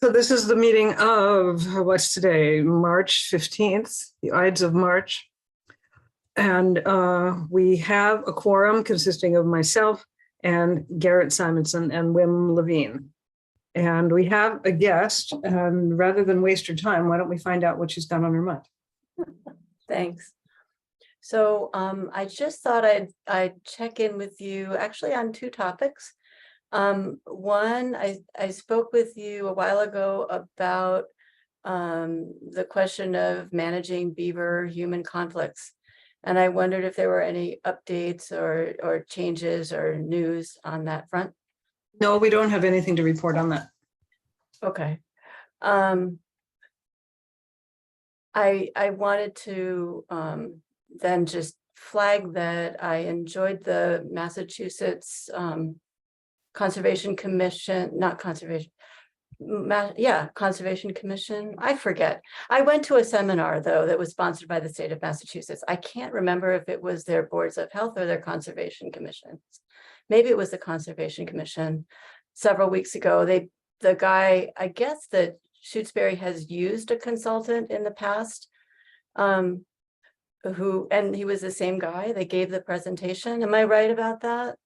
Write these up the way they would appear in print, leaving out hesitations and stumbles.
So this is the meeting of, what's today, March 15th, the Ides of March. And we have a quorum consisting of myself and Garrett Simonson and Wim Levine. And we have a guest, and rather than waste your time, why don't we find out what she's got on her mind? Thanks. So I just thought I'd check in with you actually on two topics. One, I spoke with you a while ago about the question of managing beaver human conflicts. And I wondered if there were any updates or changes or news on that front. No, we don't have anything to report on that. Okay. I wanted to then just flag that I enjoyed the Massachusetts Conservation Commission, not conservation, Conservation Commission. I forget. I went to a seminar though that was sponsored by the state of Massachusetts. I can't remember if it was their boards of health or their conservation commissions. Maybe it was the Conservation Commission. Several weeks ago, the guy, I guess that Shutesbury has used a consultant in the past, and he was the same guy. They gave the presentation. Am I right about that?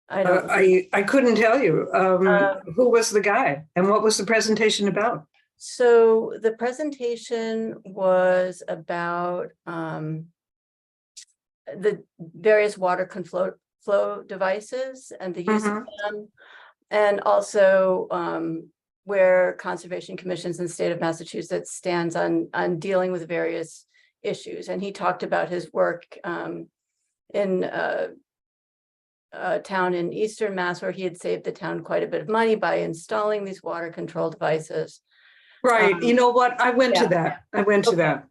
I couldn't tell you. Who was the guy and what was the presentation about? So the presentation was about the various water flow devices and the use of them, and also where conservation commissions in the state of Massachusetts stands on dealing with various issues. And he talked about his work in a town in Eastern Mass where he had saved the town quite a bit of money by installing these water control devices. Right. You know what? I went to that. I went to that.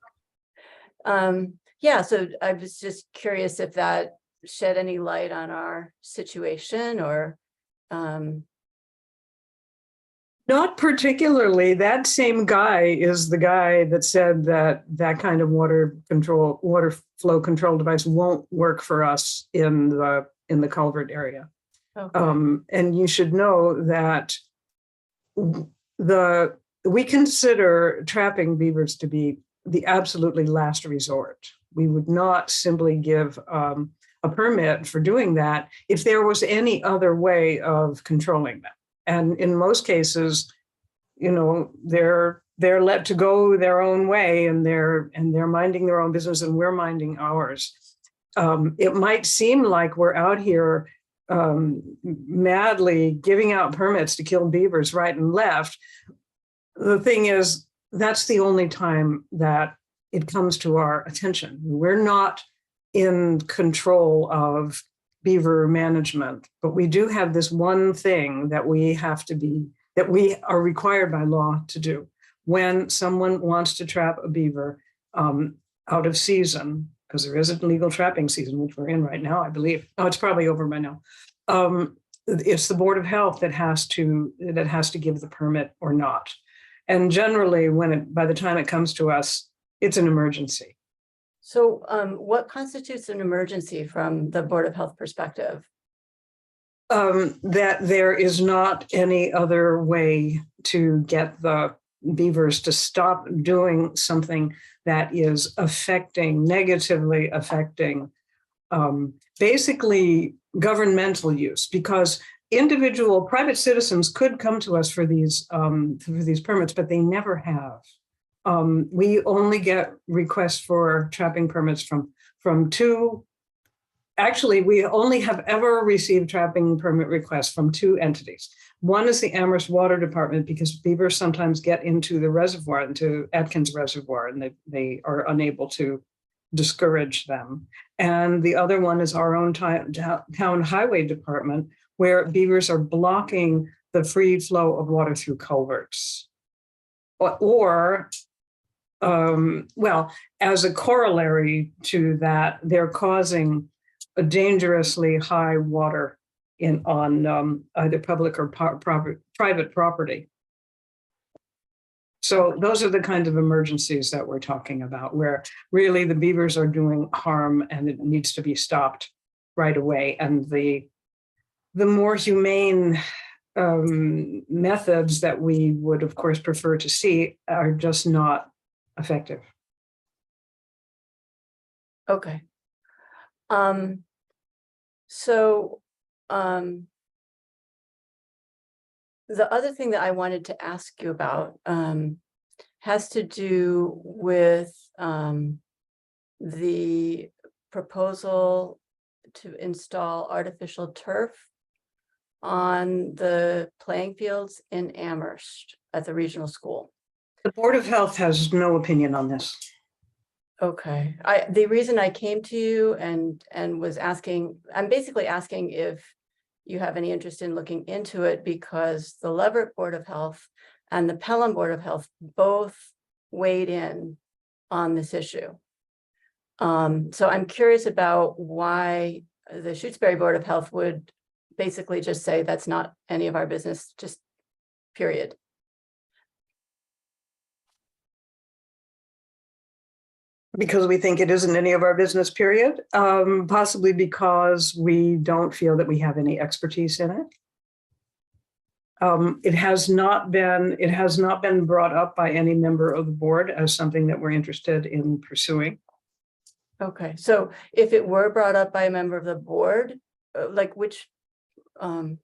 Yeah. So I was just curious if that shed any light on our situation or. Not particularly. That same guy is the guy that said that that kind of water flow control device won't work for us in the culvert area. Okay. And you should know that we consider trapping beavers to be the absolutely last resort. We would not simply give a permit for doing that if there was any other way of controlling them. And in most cases, you know, they're let to go their own way, and they're minding their own business, and we're minding ours. It might seem like we're out here madly giving out permits to kill beavers right and left. The thing is, that's the only time that it comes to our attention. We're not in control of beaver management, but we do have this one thing that we are required by law to do. When someone wants to trap a beaver out of season, because there is a legal trapping season, which we're in right now, I believe. Oh, it's probably over by now. It's the Board of Health that has to give the permit or not. And generally, by the time it comes to us, it's an emergency. So what constitutes an emergency from the Board of Health perspective? That there is not any other way to get the beavers to stop doing something that is negatively affecting basically governmental use, because individual private citizens could come to us for these permits, but they never have. We only get requests for trapping permits from two. Actually, we only have ever received trapping permit requests from two entities. One is the Amherst Water Department, because beavers sometimes get into the reservoir, into Atkins Reservoir, and they are unable to discourage them. And the other one is our own town highway department, where beavers are blocking the free flow of water through culverts. Well, as a corollary to that, they're causing a dangerously high water on either public or private property. So those are the kinds of emergencies that we're talking about, where really the beavers are doing harm and it needs to be stopped right away. And the more humane methods that we would, of course, prefer to see are just not effective. Okay. So, the other thing that I wanted to ask you about, has to do with, the proposal to install artificial turf on the playing fields in Amherst at the regional school. The Board of Health has no opinion on this. Okay, the reason I came to you and was asking, I'm basically asking if you have any interest in looking into it, because the Leverett Board of Health and the Pelham Board of Health both weighed in on this issue. So I'm curious about why the Shutesbury Board of Health would basically just say that's not any of our business, just period. Because we think it isn't any of our business, period. Possibly because we don't feel that we have any expertise in it. It has not been brought up by any member of the board as something that we're interested in pursuing. Okay, so if it were brought up by a member of the board, like which board?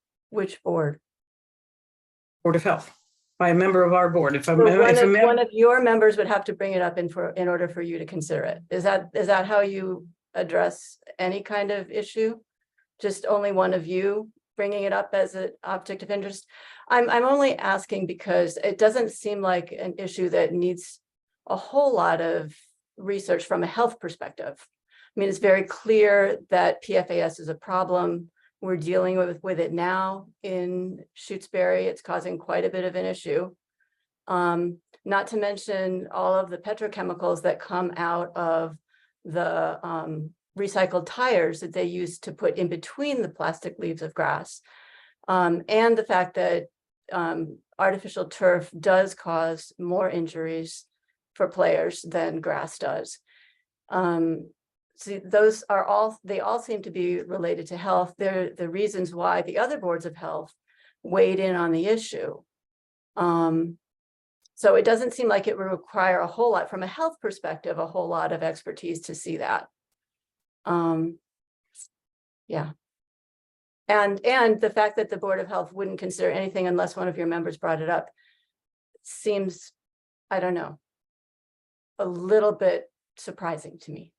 Board of Health, by a member of our board. If So one of your members would have to bring it up in order for you to consider it. Is that how you address any kind of issue? Just only one of you bringing it up as an object of interest? I'm only asking because it doesn't seem like an issue that needs a whole lot of research from a health perspective. I mean, it's very clear that PFAS is a problem. We're dealing with it now in Shutesbury. It's causing quite a bit of an issue. Not to mention all of the petrochemicals that come out of the recycled tires that they use to put in between the plastic leaves of grass. And the fact that artificial turf does cause more injuries for players than grass does. See, they all seem to be related to health. They're the reasons why the other boards of health weighed in on the issue. So it doesn't seem like it would require a whole lot, from a health perspective, a whole lot of expertise to see that. Yeah. And the fact that the Board of Health wouldn't consider anything unless one of your members brought it up seems, I don't know, a little bit surprising to me.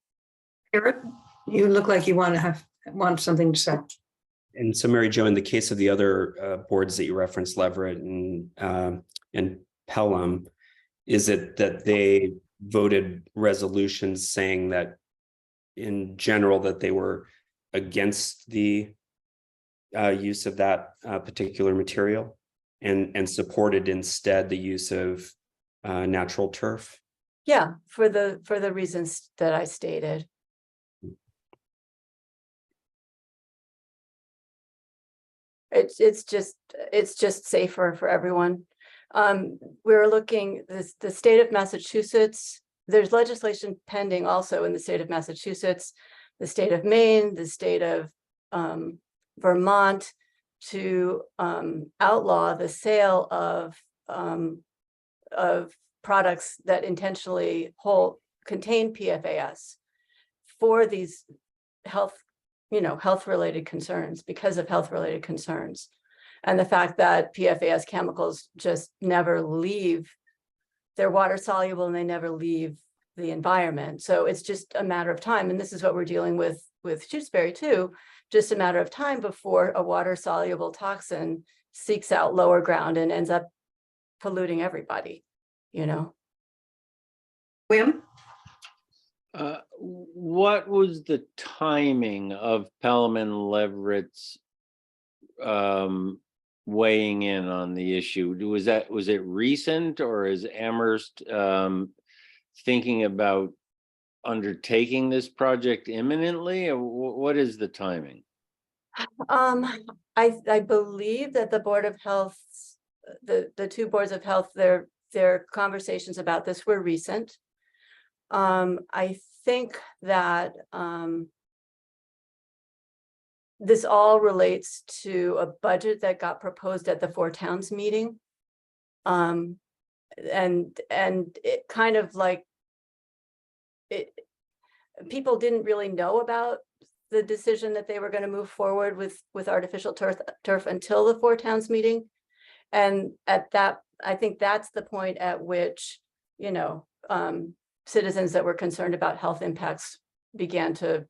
Eric, you look like you want something to say. And so, Mary Jo, in the case of the other boards that you referenced, Leverett and Pelham, is it that they voted resolutions saying that, in general, that they were against the use of that particular material and supported instead the use of natural turf? Yeah, for the reasons that I stated. It's just safer for everyone. We're looking, the state of Massachusetts, there's legislation pending also in the state of Massachusetts, the state of Maine, the state of Vermont, to outlaw the sale of products that intentionally contain PFAS for these health-related concerns, because of health-related concerns. And the fact that PFAS chemicals just never leave, they're water soluble and they never leave the environment. So it's just a matter of time. And this is what we're dealing with Shutesbury too, just a matter of time before a water soluble toxin seeks out lower ground and ends up polluting everybody, Wim? What was the timing of Pelham and Leverett's weighing in on the issue? Was it recent, or is Amherst thinking about undertaking this project imminently? What is the timing? I believe that the Board of Health, the two boards of health, their conversations about this were recent. I think that this all relates to a budget that got proposed at the Four Towns meeting. And it kind of like, people didn't really know about the decision that they were going to move forward with artificial turf until the Four Towns meeting. And at that, I think that's the point at which, you know, citizens that were concerned about health impacts began to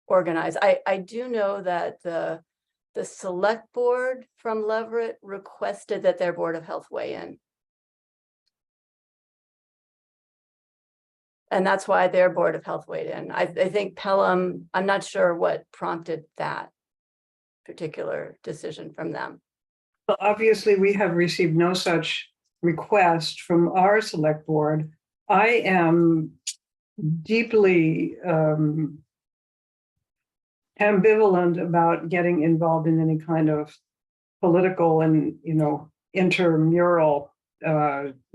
organize. I do know that the select board from Leverett requested that their Board of Health weigh in. And that's why their Board of Health weighed in. I think Pelham, I'm not sure what prompted that particular decision from them. Well, obviously, we have received no such request from our select board. I am deeply ambivalent about getting involved in any kind of political and, you know, intramural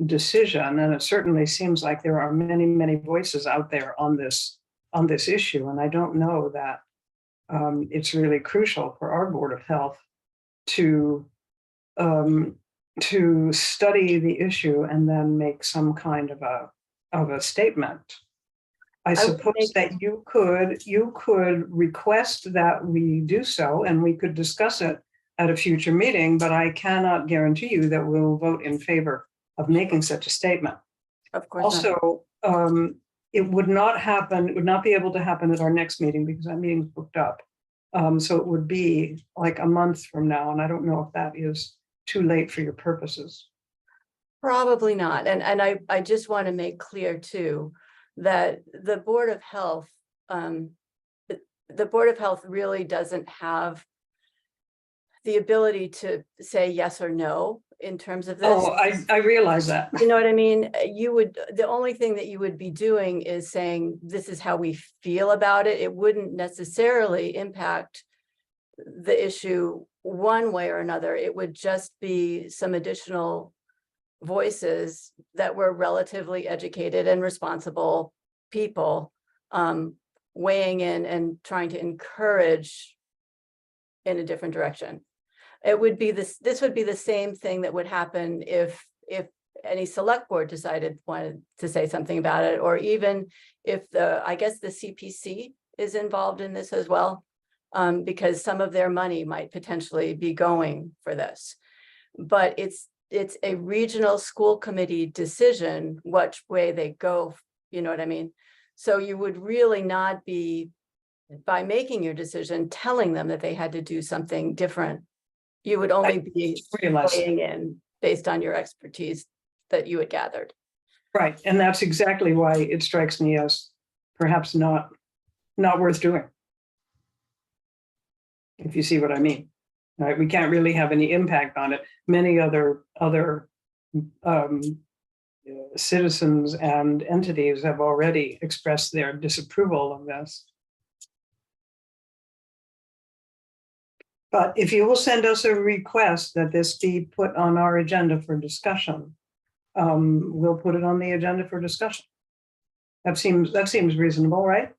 decision. And it certainly seems like there are many, many voices out there on this issue. And I don't know that it's really crucial for our Board of Health to study the issue and then make some kind of a statement. I suppose that you could request that we do so, and we could discuss it at a future meeting, but I cannot guarantee you that we'll vote in favor of making such a statement. Of course. Also, it would not happen, it would not be able to happen at our next meeting because that meeting's booked up. So it would be like a month from now, and I don't know if that is too late for your purposes. Probably not. And I just want to make clear too, that the Board of Health, the Board of Health really doesn't have the ability to say yes or no in terms of this. Oh, I realize that. You know what I mean? The only thing that you would be doing is saying, this is how we feel about it. It wouldn't necessarily impact the issue one way or another. It would just be some additional voices that were relatively educated and responsible people weighing in and trying to encourage in a different direction. It would be this would be the same thing that would happen if any select board wanted to say something about it, or even if I guess the CPC is involved in this as well, because some of their money might potentially be going for this. But it's a regional school committee decision which way they go, you know what I mean? So you would really not be, by making your decision, telling them that they had to do something different. You would only be weighing in based on your expertise that you had gathered. Right, and that's exactly why it strikes me as perhaps not worth doing. If you see what I mean. Right, we can't really have any impact on it. Many other citizens and entities have already expressed their disapproval of this. But if you will send us a request that this be put on our agenda for discussion, we'll put it on the agenda for discussion. That seems reasonable, right?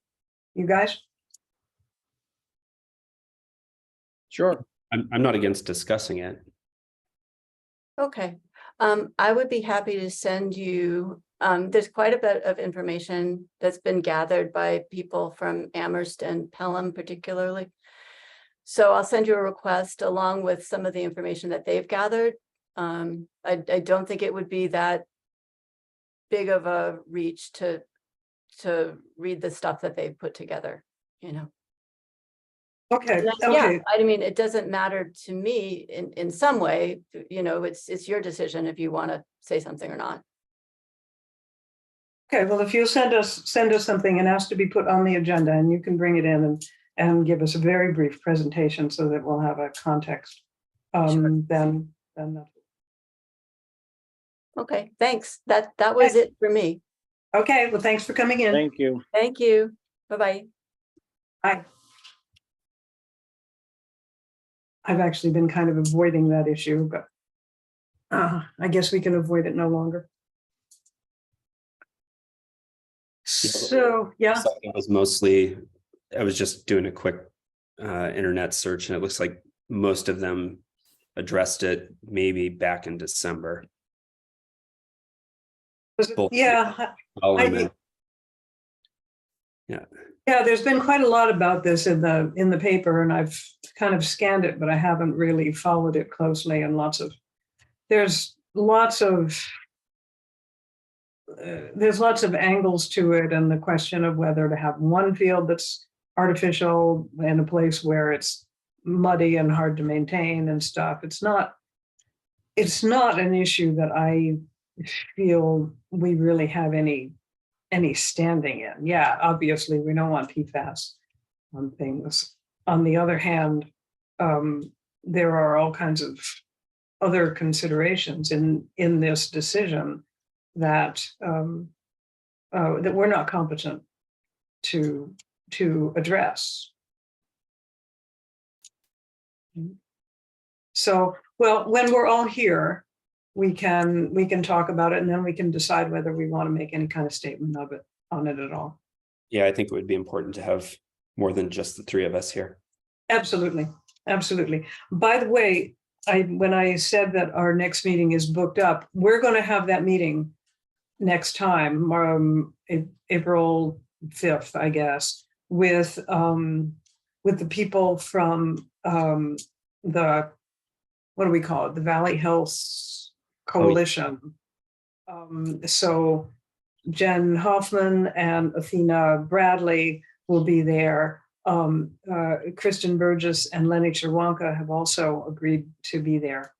You guys? Sure. I'm not against discussing it. Okay. I would be happy to send you, there's quite a bit of information that's been gathered by people from Amherst and Pelham particularly. So I'll send you a request along with some of the information that they've gathered. I don't think it would be that big of a reach to read the stuff that they've put together, you know. Okay. Yeah, I mean, it doesn't matter to me in some way, you know, it's your decision if you want to say something or not. Okay, well, if you'll send us something and ask to be put on the agenda, and you can bring it in and give us a very brief presentation so that we'll have a context, Sure. then that's Okay, thanks. That was it for me. okay. Well, thanks for coming in. Thank you. Thank you. Bye-bye. Bye. I've actually been kind of avoiding that issue, but I guess we can avoid it no longer. So, yeah. So it was mostly, I was just doing a quick internet search, and it looks like most of them addressed it maybe back in December. Both Yeah, Pelham I- and- yeah, there's been quite a lot about this in the paper, and I've kind of scanned it, but I haven't really followed it closely. And there's lots of angles to it, and the question of whether to have one field that's artificial in a place where it's muddy and hard to maintain and stuff. It's not an issue that I feel we really have any standing in. Yeah, obviously we don't want PFAS on things. On the other hand, there are all kinds of other considerations in this decision that that we're not competent to address. So, well, when we're all here, we can talk about it, and then we can decide whether we want to make any kind of statement on it at all. Yeah, I think it would be important to have more than just the three of us here. Absolutely, absolutely. By the way, when I said that our next meeting is booked up, we're going to have that meeting next time, April 5th, I guess, with the people from the, what do we call it, the Valley Health Coalition. So Jen Hoffman and Athena Bradley will be there. Kristen Burgess and Lenny Cherwonka have also agreed to be there.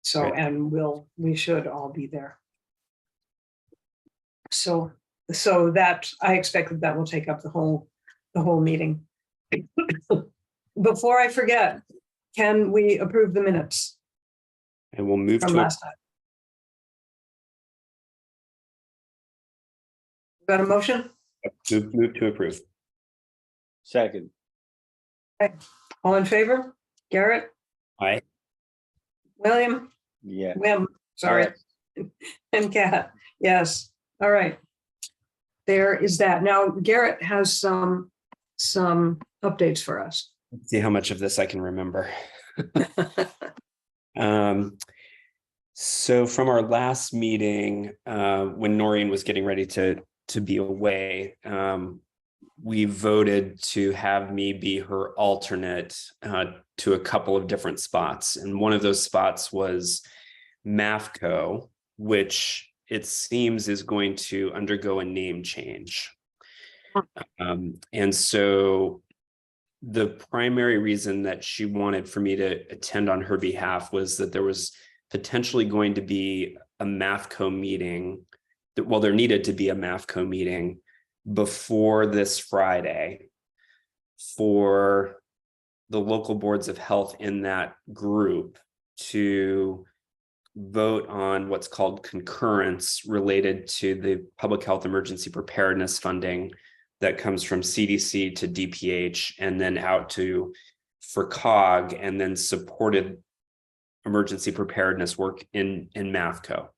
So, Right. and we should all be there. So that I expect that will take up the whole meeting. Before I forget, can we approve the minutes And we'll move from to last time? Got a motion? move to approve. Second, All in favor? Garrett? Aye. William? yeah. Wim, sorry. And Kat, yes. All right. There is that. Now Garrett has some updates for us. Let's see how much of this I can remember. So from our last meeting, when Noreen was getting ready to be away, we voted to have me be her alternate to a couple of different spots. And one of those spots was MAFCO, which it seems is going to undergo a name change. And so the primary reason that she wanted for me to attend on her behalf was that there was potentially going to be a MAFCO meeting. Well, there needed to be a MAFCO meeting before this Friday for the local boards of health in that group to vote on what's called concurrence related to the public health emergency preparedness funding that comes from CDC to DPH and then out to FERCOG, and then supported emergency preparedness work in MAFCO.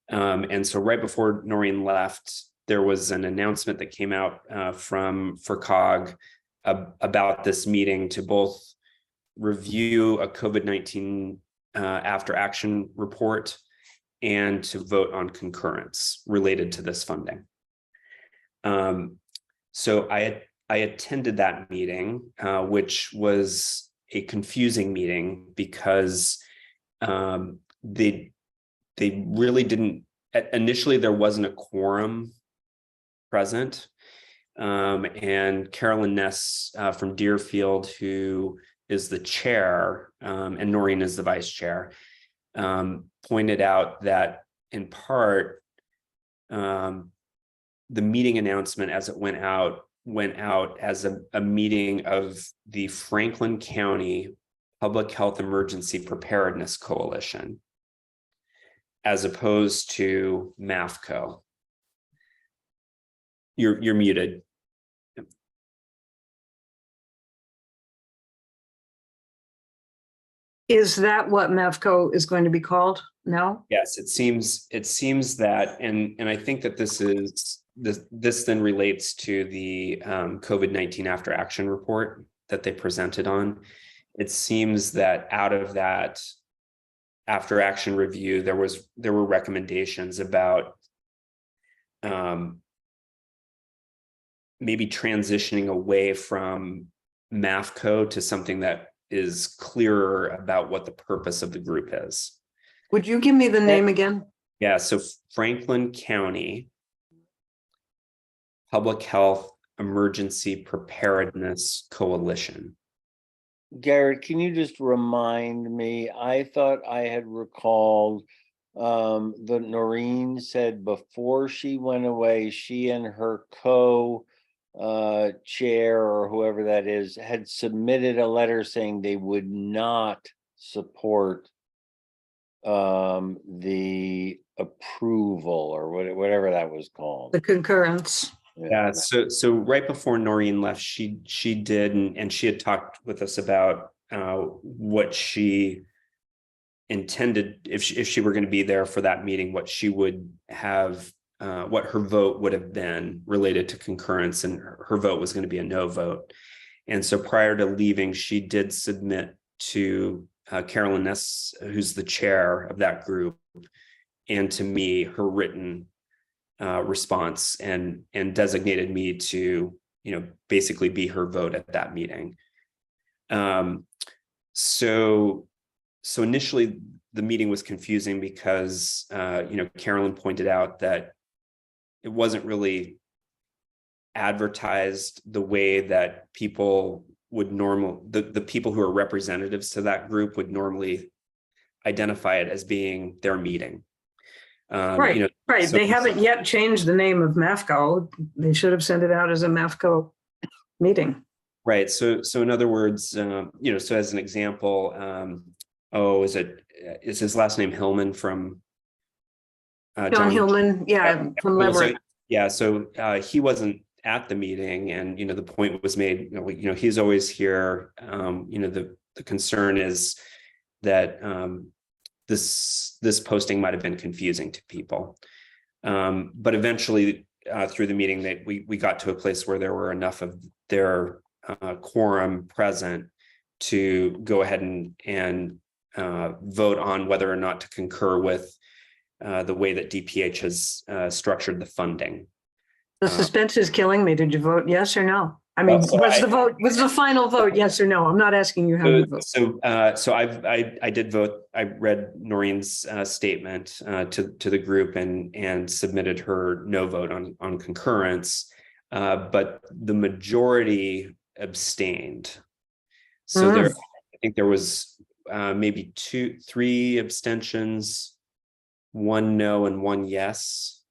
And so right before Noreen left, there was an announcement that came out from FERCOG about this meeting to both review a COVID-19 after action report and to vote on concurrence related to this funding. So I attended that meeting, which was a confusing meeting because they really didn't, initially there wasn't a quorum present. And Carolyn Ness from Deerfield, who is the chair, and Noreen is the vice chair, pointed out that in part, the meeting announcement as it went out as a meeting of the Franklin County Public Health Emergency Preparedness Coalition, as opposed to MAFCO. You're muted. Is that what MEFCO is going to be called now? Yes, it seems that, and I think that this then relates to the COVID-19 after action report they presented on. It seems that out of that, after action review, there were recommendations about maybe transitioning away from MAFCO to something that is clearer about what the purpose of the group is. Would you give me the name again? Yeah, so Franklin County Public Health Emergency Preparedness Coalition. Garrett, can you just remind me? I thought I had recalled that Noreen said before she went away, she and her chair or whoever that is had submitted a letter saying they would not support the approval or whatever that was called. The concurrence. Yeah, so right before Noreen left, she did, and she had talked with us about what she intended, if she were going to be there for that meeting, what she would have, what her vote would have been related to concurrence, and her vote was going to be a no vote. And so prior to leaving, she did submit to Carolyn Ness, who's the chair of that group, and to me, her written response, and designated me to, basically be her vote at that meeting. So initially the meeting was confusing because, Carolyn pointed out that it wasn't really advertised the way that people would the people who are representatives to that group would normally identify it as being their meeting. Right. So, They haven't yet changed the name of MAFCO. They should have sent it out as a MAFCO meeting. right. So in other words, so as an example, is his last name Hillman from John Hillman, from Leverett. So he wasn't at the meeting, and the point was made. He's always here. The concern is that this posting might have been confusing to people, but eventually through the meeting that we got to a place where there were enough of their quorum present to go ahead and vote on whether or not to concur with the way that DPH has structured the funding. The suspense is killing me. Did you vote yes or no? I mean, was the final vote yes or no? I'm not asking you how you vote. So I did vote. I read Noreen's statement to the group and submitted her no vote on concurrence, but the majority abstained. So I think there was maybe 3 abstentions, 1 no and 1 yes.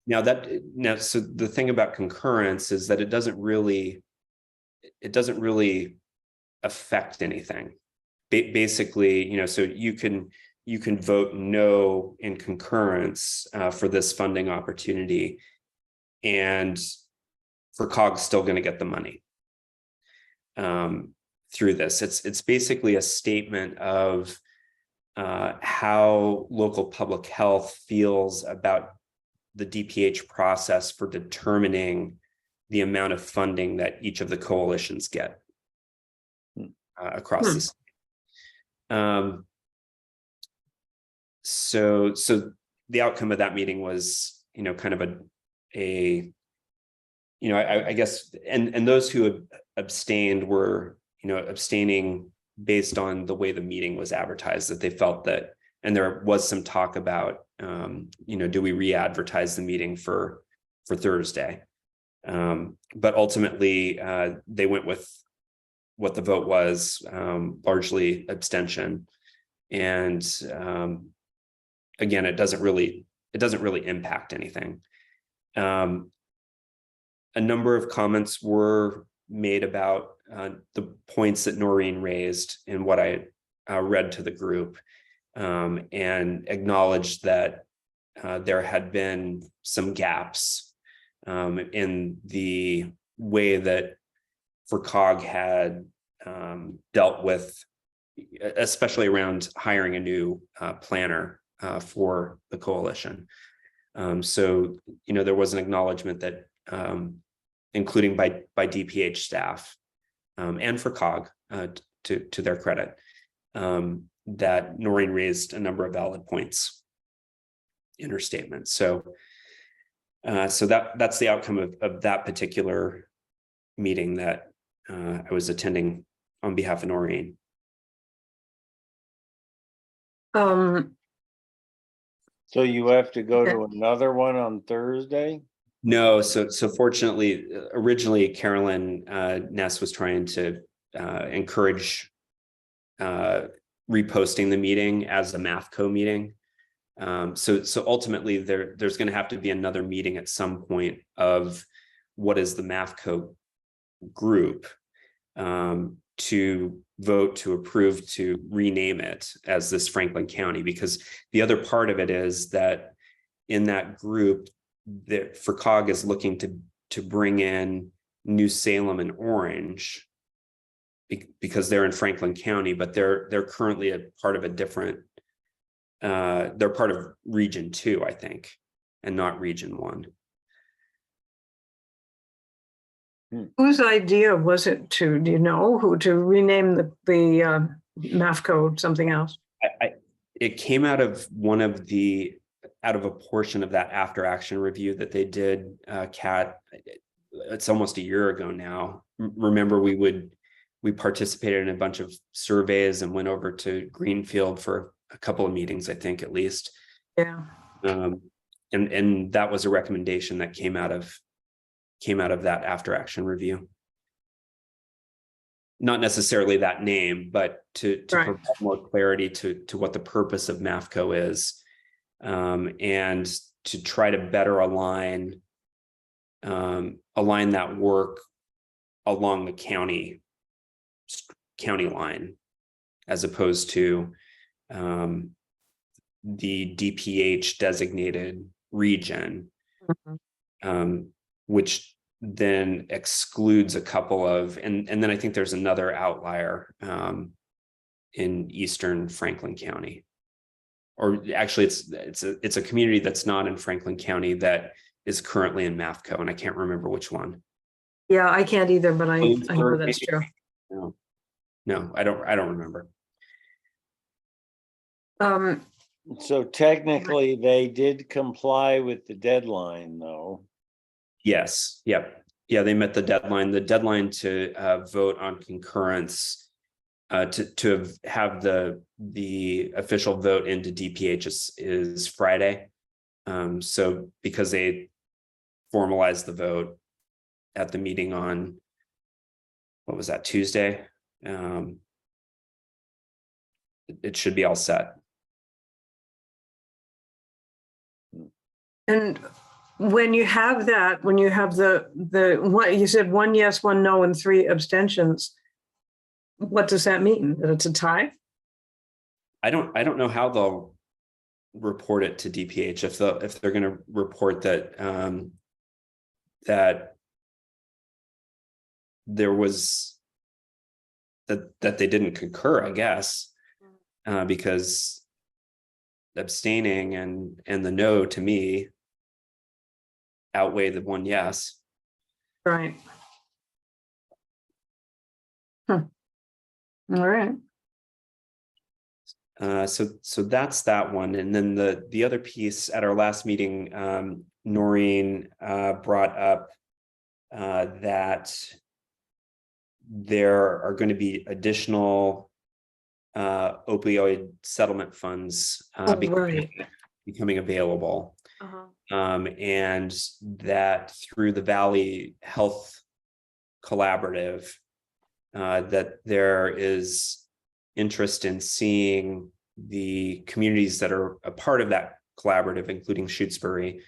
Now, so the thing about concurrence is that it doesn't really affect anything. Basically, so you can vote no in concurrence for this funding opportunity, and FERCOG's still going to get the money through this. It's basically a statement of how local public health feels about the DPH process for determining the amount of funding that each of the coalitions get across the state. So the outcome of that meeting was, kind of I guess, and those who abstained were, abstaining based on the way the meeting was advertised, that they felt that, and there was some talk about, do we re-advertise the meeting for Thursday? But ultimately, they went with what the vote was, largely abstention. And again, it doesn't really impact anything. A number of comments were made about the points that Noreen raised in what I read to the group, and acknowledged that there had been some gaps in the way that FERCOG had dealt with, especially around hiring a new planner for the coalition. So, there was an acknowledgement that including by DPH staff, and for COG, to their credit, that Noreen raised a number of valid points in her statement. So that's the outcome of that particular meeting that I was attending on behalf of Noreen. So you have to go to another one on Thursday? No, so fortunately, originally Carolyn Ness was trying to encourage reposting the meeting as a MAFCO meeting. So ultimately there's going to have to be another meeting at some point of what is the MAFCO group, to vote to approve to rename it as this Franklin County, because the other part of it is that in that group that FERCOG is looking to bring in New Salem and Orange because they're in Franklin County, but they're currently a part of a different, they're part of Region 2, I think, and not Region 1. Whose idea was it to, do you know, who to rename the MAFCO something else? It came out of out of a portion of that after action review that they did, Kat. It's almost a year ago now. Remember, we participated in a bunch of surveys and went over to Greenfield for a couple of meetings, I think, at least. Yeah. And that was a recommendation that came out of that after action review. Not necessarily that name, but to Right. provide more clarity to what the purpose of MAFCO is, and to try to better align that work along the county line, as opposed to the DPH designated region, which then excludes a couple of, and then I think there's another outlier in Eastern Franklin County, or actually it's a community that's not in Franklin County that is currently in MAFCO, and I can't remember which one. Yeah, I can't either, but I know that's true. No, I don't remember. So technically they did comply with the deadline though. Yes. Yep. Yeah, they met the deadline. The deadline to vote on concurrence, to have the official vote into DPH is Friday. So because they formalized the vote at the meeting on, what was that, Tuesday? It should be all set. And when you have that, when you have the what you said, 1 yes, 1 no, and 3 abstentions, what does that mean? That it's a tie? I don't know how they'll report it to DPH, if they're going to report that that there was that they didn't concur, I guess, because abstaining and the no to me outweigh the 1 yes. Right. All right. So that's that one. And then the other piece at our last meeting, Noreen brought up that there are going to be additional opioid settlement funds becoming available. And that through the Valley Health Collaborative, that there is interest in seeing the communities that are a part of that collaborative, including Shutesbury,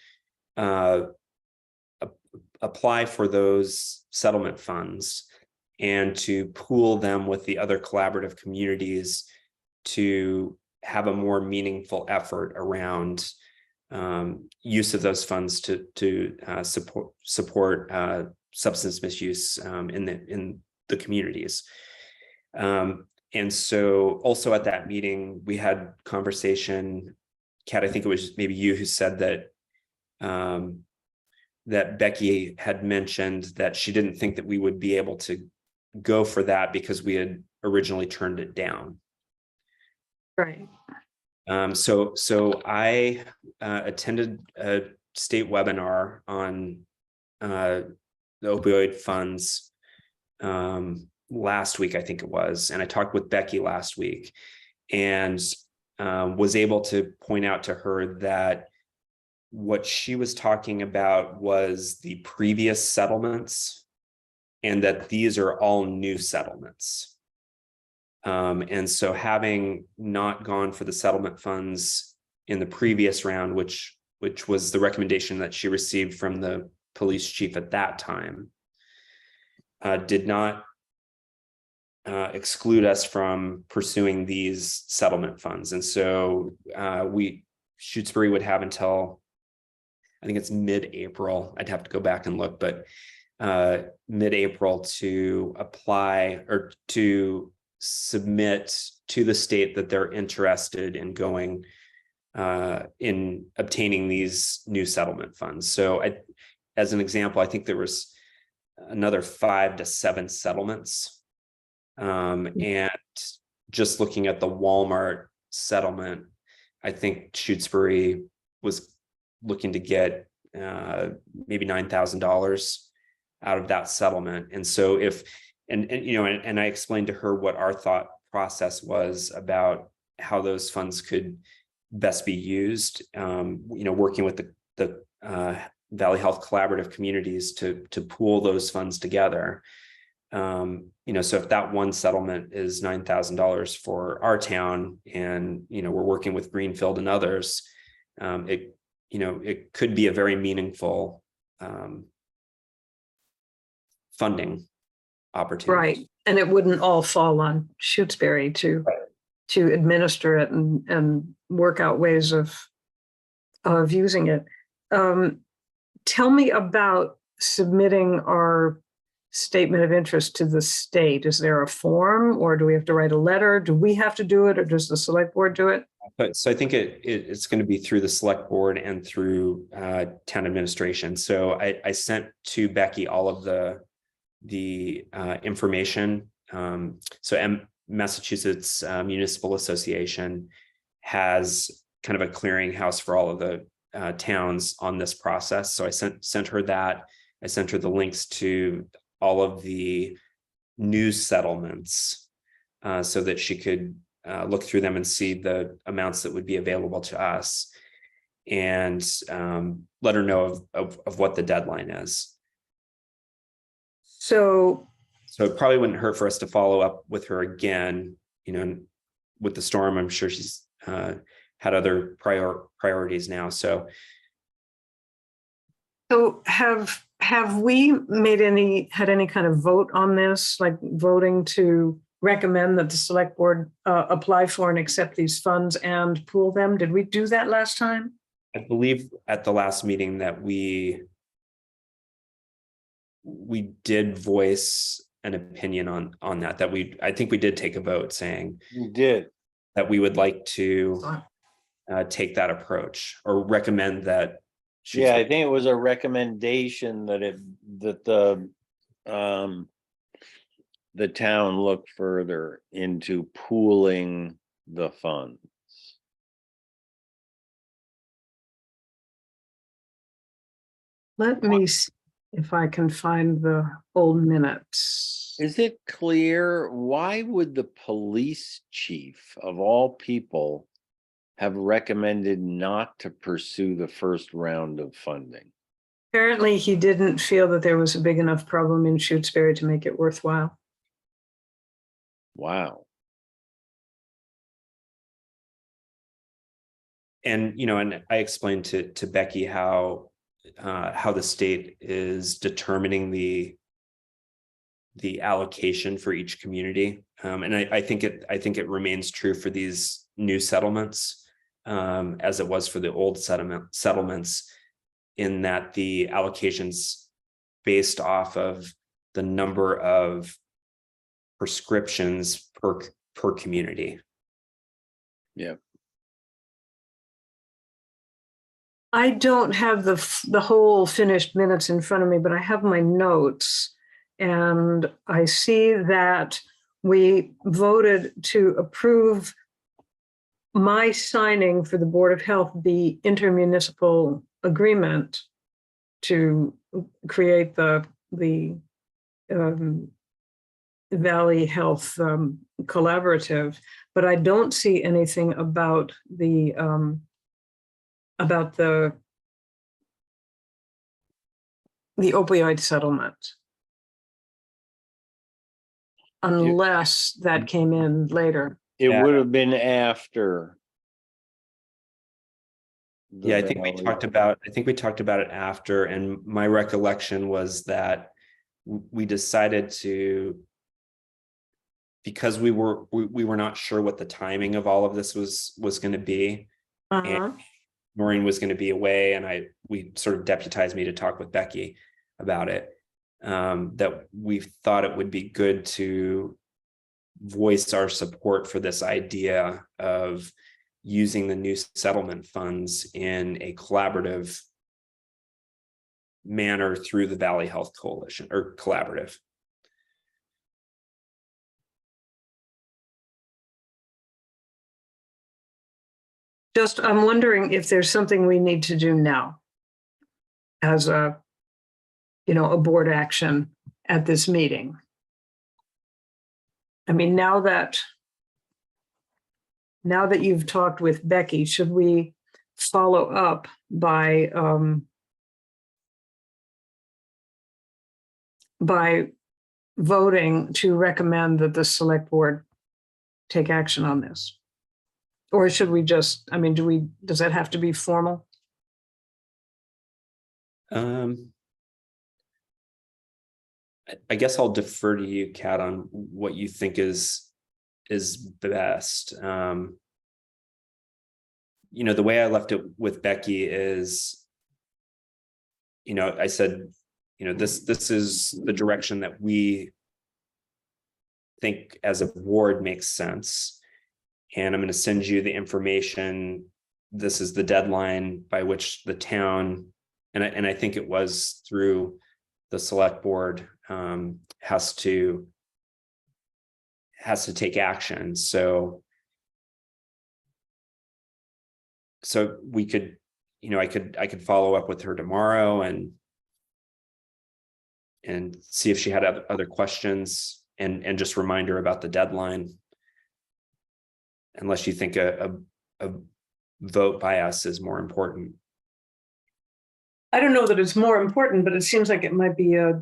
apply for those settlement funds and to pool them with the other collaborative communities to have a more meaningful effort around use of those funds to support substance misuse in the communities. And so also at that meeting, we had conversation, Kat, I think it was maybe you who said that that Becky had mentioned that she didn't think that we would be able to go for that because we had originally turned it down. Right. So I attended a state webinar on the opioid funds last week, I think it was, and I talked with Becky last week, and was able to point out to her that what she was talking about was the previous settlements, and that these are all new settlements. And so having not gone for the settlement funds in the previous round, which was the recommendation that she received from the police chief at that time, did not exclude us from pursuing these settlement funds. And so Shutesbury would have until, I think it's mid-April. I'd have to go back and look, but mid-April to apply or to submit to the state that they're interested in going in obtaining these new settlement funds. So as an example, I think there was another 5 to 7 settlements. And just looking at the Walmart settlement, I think Shutesbury was looking to get maybe $9,000 out of that settlement. And so and I explained to her what our thought process was about how those funds could best be used, working with the Valley Health Collaborative communities to pool those funds together. So if that one settlement is $9,000 for our town, and we're working with Greenfield and others, it could be a very meaningful funding opportunity. Right. And it wouldn't all fall on Shutesbury to administer it and work out ways of using it. Tell me about submitting our statement of interest to the state. Is there a form, or do we have to write a letter? Do we have to do it, or does the select board do it? So I think it's going to be through the select board and through town administration. So I sent to Becky all of the information. So Massachusetts Municipal Association has kind of a clearinghouse for all of the towns on this process. So I sent her that. I sent her the links to all of the new settlements so that she could look through them and see the amounts that would be available to us, and let her know of what the deadline is. So it probably wouldn't hurt for us to follow up with her again, with the storm. I'm sure she's had other priorities now. So have we had any kind of vote on this, like voting to recommend that the select board apply for and accept these funds and pool them? Did we do that last time? I believe at the last meeting that we did voice an opinion on that I think we did take a vote saying You did. that we would like to take that approach, or recommend that. Yeah, I think it was a recommendation that the town look further into pooling the funds. Let me see if I can find the old minutes. Is it clear, why would the police chief of all people have recommended not to pursue the first round of funding? Apparently, he didn't feel that there was a big enough problem in Shutesbury to make it worthwhile. Wow. And I explained to Becky how the state is determining the allocation for each community, and I think it remains true for these new settlements as it was for the old settlements, in that the allocations based off of the number of prescriptions per community. Yeah. I don't have the whole finished minutes in front of me, but I have my notes. And I see that we voted to approve my signing for the Board of Health, the intermunicipal agreement to create the Valley Health Collaborative, but I don't see anything about the opioid settlement. Unless that came in later. It Yeah. would have been after. the Yeah, I think we Valley. talked about it after, and my recollection was that we decided to, because we were not sure what the timing of all of this was going to be. Uh-huh. Maureen was going to be away, and we sort of deputized me to talk with Becky about it. That we thought it would be good to voice our support for this idea of using the new settlement funds in a collaborative manner through the Valley Health Coalition or collaborative. Just, I'm wondering if there's something we need to do now as a board action at this meeting. I mean, now that you've talked with Becky, should we follow up by voting to recommend that the select board take action on this? Or should we just, I mean, does that have to be formal? I guess I'll defer to you, Kat, on what you think is best. The way I left it with Becky is, I said, this is the direction that we think as a board makes sense. And I'm going to send you the information. This is the deadline by which the town, and I think it was through the select board, has to take action. So we could, I could follow up with her tomorrow and see if she had other questions and just remind her about the deadline. Unless you think a vote by us is more important. I don't know that it's more important, but it seems like it might be a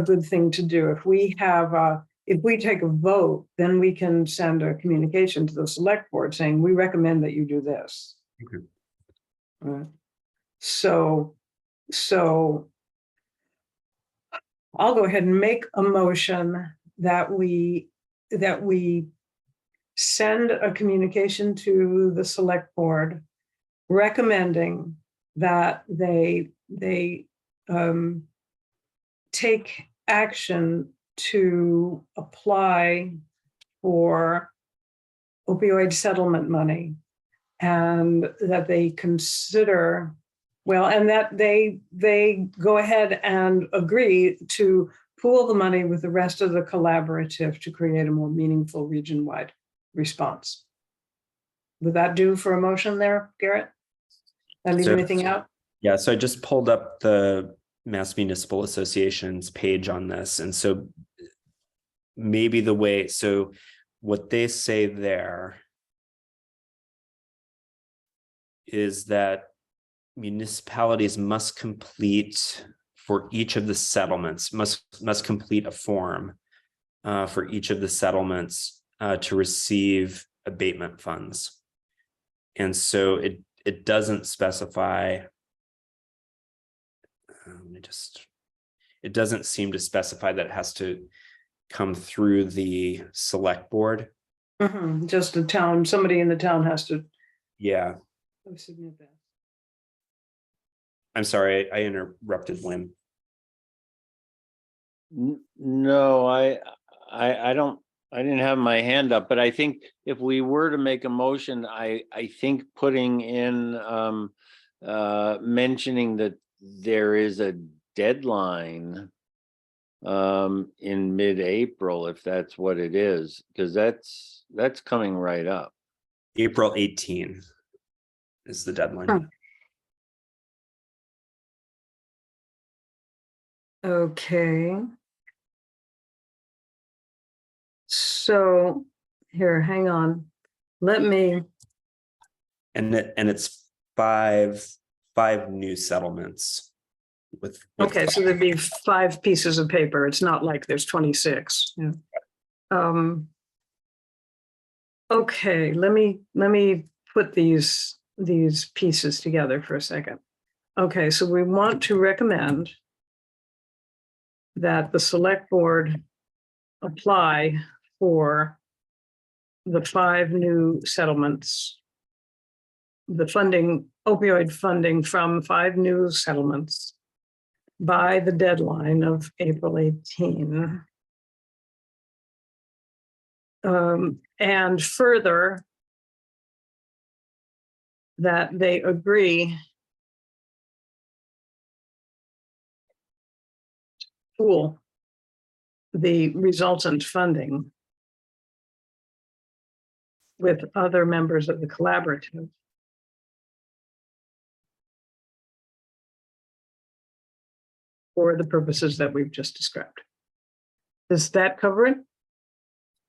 good thing to do. If we take a vote, then we can send a communication to the select board saying, we recommend that you do this. Okay. So I'll go ahead and make a motion that we send a communication to the select board recommending that they take action to apply for opioid settlement money, and that they consider, and that they go ahead and agree to pool the money with the rest of the collaborative to create a more meaningful region-wide response. Would that do for a motion there, Garrett? That leave anything out? Yeah, so I just pulled up the Mass Municipal Association's page on this. And so maybe what they say there is that municipalities must complete for each of the settlements, must complete a form for each of the settlements to receive abatement funds. And so it doesn't specify, it doesn't seem to specify that it has to come through the select board. Mm-hmm. Just the town, somebody in the town has to. Yeah. Submit that. I'm sorry, I interrupted Wim. No, I didn't have my hand up, but I think if we were to make a motion, I think putting in mentioning that there is a deadline in mid-April, if that's what it is, because that's coming right up. April 18 is the deadline. Huh. Okay. So here, hang on. Let me, And it's five new settlements with okay, so there'd be 5 pieces of paper. It's not like there's 26. Yeah. Okay, let me put these pieces together for a second. Okay, so we want to recommend that the select board apply for the 5 new settlements, the funding, opioid funding from 5 new settlements by the deadline of April 18. And further, that they agree to pool the resultant funding with other members of the collaborative for the purposes that we've just described. Does that cover it?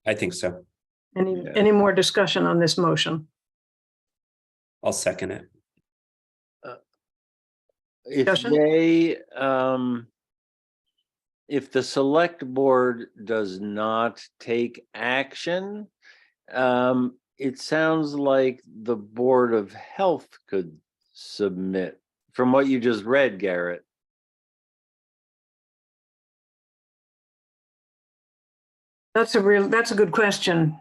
I think so. Any more discussion on this motion? I'll second it. If Discussion? they, if the select board does not take action, it sounds like the Board of Health could submit, from what you just read, Garrett. That's a good question.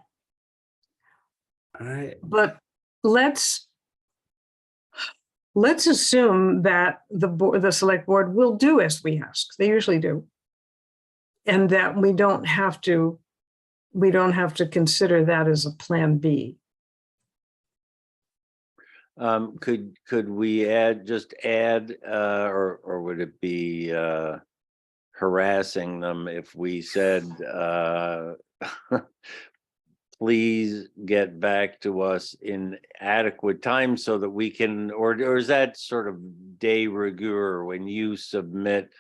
But let's assume that the select board will do as we ask. They usually do. And that we don't have to consider that as a plan B. Could we add, or would it be harassing them if we said, please get back to us in adequate time so that we can, or is that sort of de rigueur when you submit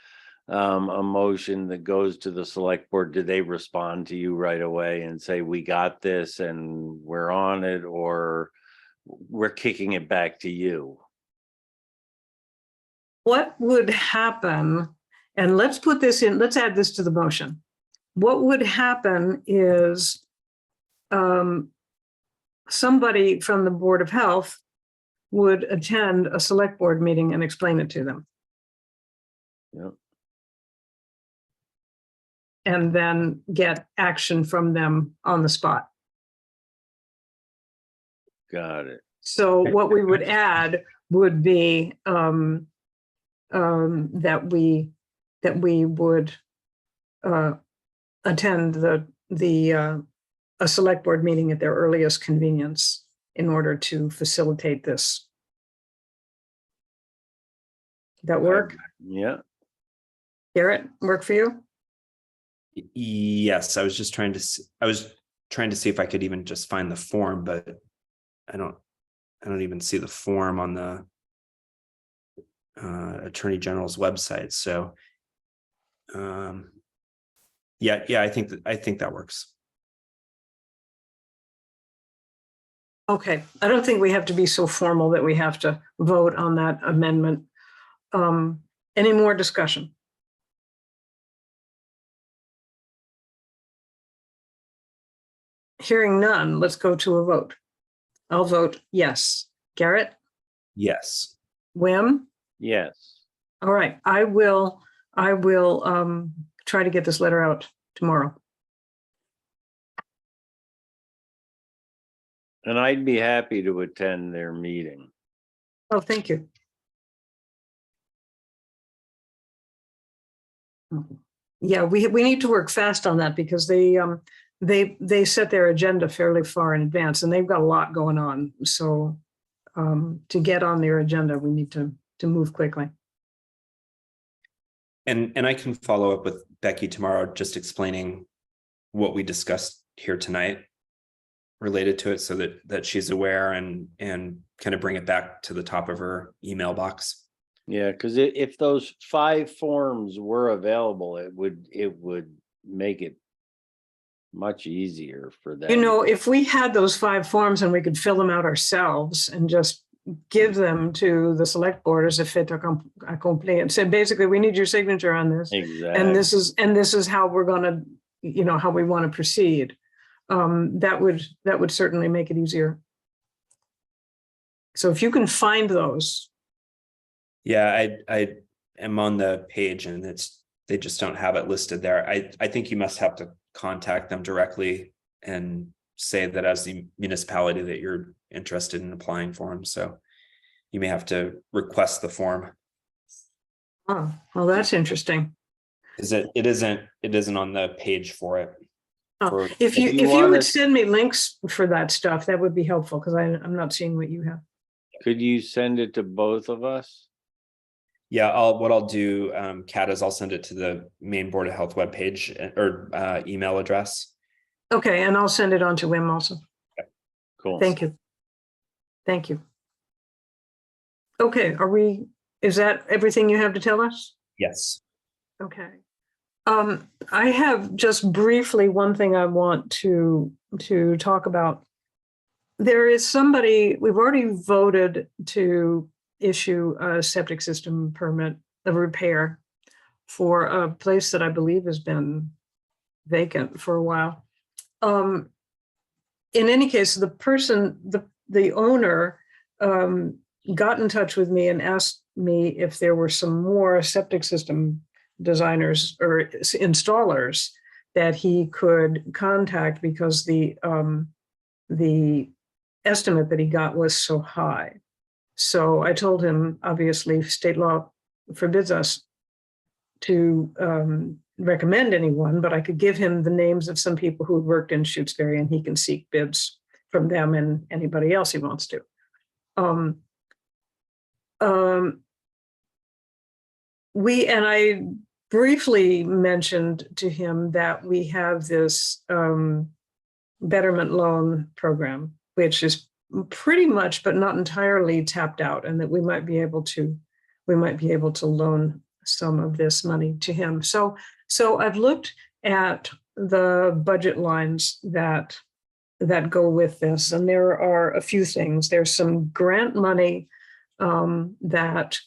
a motion that goes to the select board? Do they respond to you right away and say, we got this and we're on it, or we're kicking it back to you? What would happen, and let's add this to the motion. What would happen is somebody from the Board of Health would attend a select board meeting and explain it to them. Yep. And then get action from them on the spot. Got it. So what we would add would be that we would attend a select board meeting at their earliest convenience in order to facilitate this. That work? Yeah. Garrett, work for you? Yes, I was trying to see if I could even just find the form, but I don't even see the form on the Attorney General's website. So yeah, I think that works. Okay, I don't think we have to be so formal that we have to vote on that amendment. Any more discussion? Hearing none, let's go to a vote. I'll vote yes. Garrett? Yes. Wim? Yes. All right, I will try to get this letter out tomorrow. And I'd be happy to attend their meeting. Oh, thank you. Yeah, we need to work fast on that because they set their agenda fairly far in advance and they've got a lot going on. So to get on their agenda. We need to move quickly. And I can follow up with Becky tomorrow, just explaining what we discussed here tonight related to it, so that she's aware and kind of bring it back to the top of her email box. Yeah, because if those 5 forms were available, it would make it much easier for them. You know, if we had those 5 forms and we could fill them out ourselves and just give them to the select board as a fait accompli and say, basically, we need your signature on this. Exactly. And this is how we're going to, you know, how we want to proceed. That would certainly make it easier. So if you can find those. Yeah, I am on the page and they just don't have it listed there. I think you must have to contact them directly and say that as the municipality that you're interested in applying for them. So you may have to request the form. Oh, well, that's interesting. Is it isn't on the page for it. Oh, if you would send me links for that stuff, that would be helpful, because I'm not seeing what you have. Could you send it to both of us? Yeah, what I'll do, Kat, is I'll send it to the main Board of Health webpage or email address. Okay, and I'll send it on to Wim also. Okay. Cool. Thank you. Thank you. Okay, is that everything you have to tell us? Yes. Okay. I have just briefly one thing I want to talk about. There is somebody, we've already voted to issue a septic system permit of repair for a place that I believe has been vacant for a while. In any case, the person, the owner, got in touch with me and asked me if there were some more septic system designers or installers that he could contact, because the estimate that he got was so high. So I told him, obviously, state law forbids us to recommend anyone, but I could give him the names of some people who had worked in Shutesbury, and he can seek bids from them and anybody else he wants to. I briefly mentioned to him that we have this betterment loan program, which is pretty much, but not entirely, tapped out, and that we might be able to loan some of this money to him. So I've looked at the budget lines that go with this, and there are a few things. There's some grant money that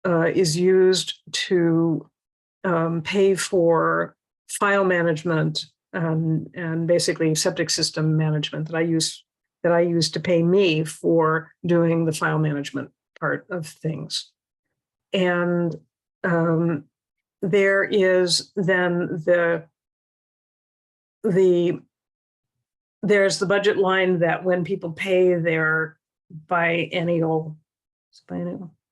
is used to pay for file management and basically septic system management that I use to pay me for doing the file management part of things. And there is then there's the budget line that when people pay their biennial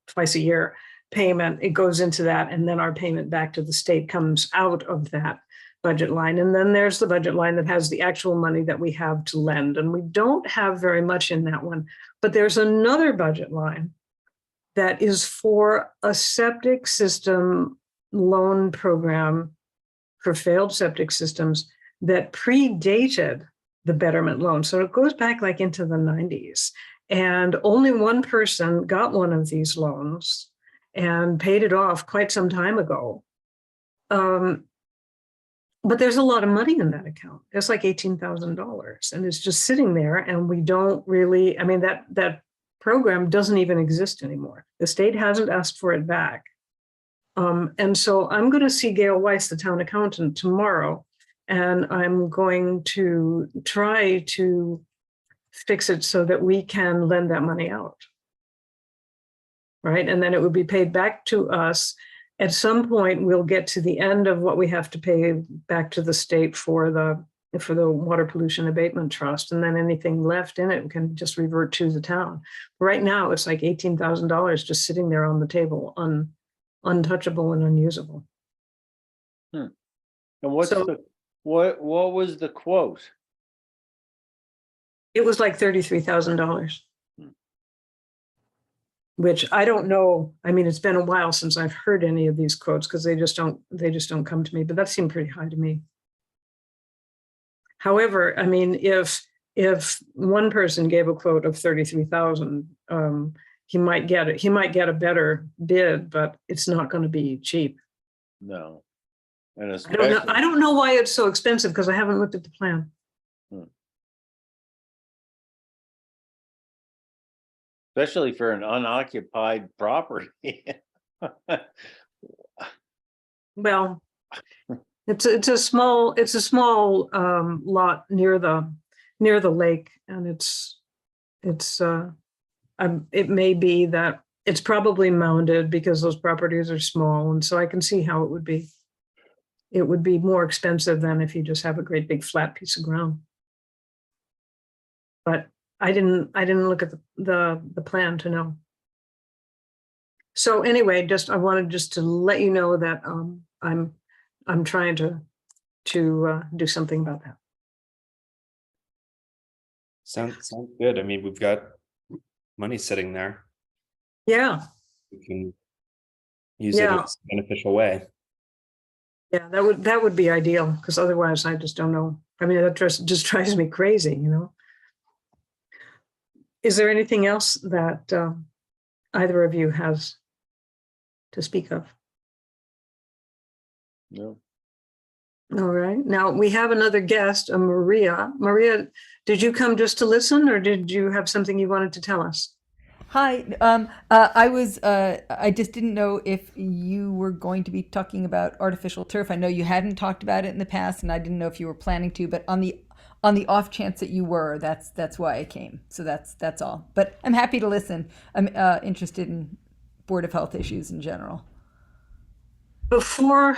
twice a year payment, it goes into that, and then our payment back to the state comes out of that budget line. And then there's the budget line that has the actual money that we have to lend, and we don't have very much in that one. But there's another budget line that is for a septic system loan program for failed septic systems that predated the betterment loan. So it goes back like into the 90s, and only one person got one of these loans and paid it off quite some time ago. But there's a lot of money in that account. It's like $18,000, and it's just sitting there, and we don't really, I mean, that program doesn't even exist anymore. The state hasn't asked for it back. And so I'm going to see Gail Weiss, the town accountant, tomorrow, and I'm going to try to fix it so that we can lend that money out. Right? And then it would be paid back to us. At some point, we'll get to the end of what we have to pay back to the state for the Water Pollution Abatement Trust, and then anything left in it can just revert to the town. Right now, it's like $18,000 just sitting there on the table, untouchable and unusable. And what was the quote? It was like $33,000. which I don't know. I mean, it's been a while since I've heard any of these quotes because they just don't come to me, but that seemed pretty high to me. However, I mean, if one person gave a quote of 33,000, he might get it. He might get a better bid, but it's not going to be cheap. No. And I don't know. especially, I don't know why it's so expensive because I haven't looked at the plan. especially for an unoccupied property. Well, it's a small lot near the lake, and it may be that it's probably mounded because those properties are small, and so I can see how it would be. It would be more expensive than if you just have a great big flat piece of ground. But I didn't look at the plan to know. So anyway, I wanted just to let you know that I'm trying to do something about that. Sounds good. I mean, we've got money sitting there. Yeah, We can use it in Yeah. a beneficial way. yeah, that would be ideal because otherwise I just don't know. I mean, that just drives me crazy, you know. Is there anything else that either of you has to speak of? No. All right. Now we have another guest, Maria. Maria, did you come just to listen, or did you have something you wanted to tell us? Hi, I just didn't know if you were going to be talking about artificial turf. I know you hadn't talked about it in the past, and I didn't know if you were planning to, but on the off chance that you were, that's why I came. So that's all. But I'm happy to listen. I'm interested in Board of Health issues in general. Before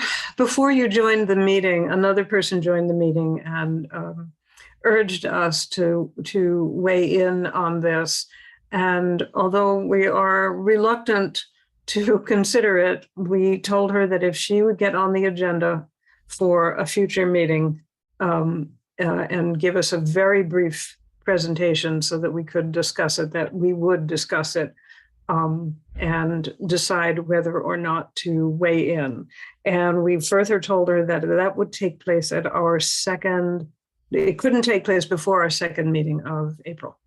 you joined the meeting, another person joined the meeting and urged us to weigh in on this. And although we are reluctant to consider it, we told her that if she would get on the agenda for a future meeting and give us a very brief presentation so that we could discuss it, that we would discuss it and decide whether or not to weigh in. And we further told her that that would take place at our second, it couldn't take place before our second meeting of April.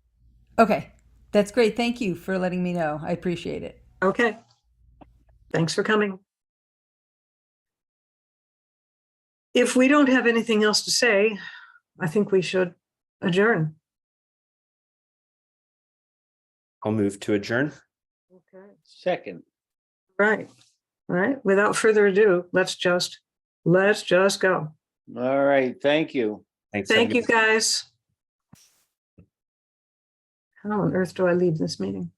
Okay, that's great. Thank you for letting me know. I appreciate it. Okay. Thanks for coming. If we don't have anything else to say, I think we should adjourn. I'll move to adjourn. Okay. Second. Right. All right. Without further ado, let's just go. All right. Thank you. Thanks. have a Thank good you, guys. How on earth do I leave this meeting?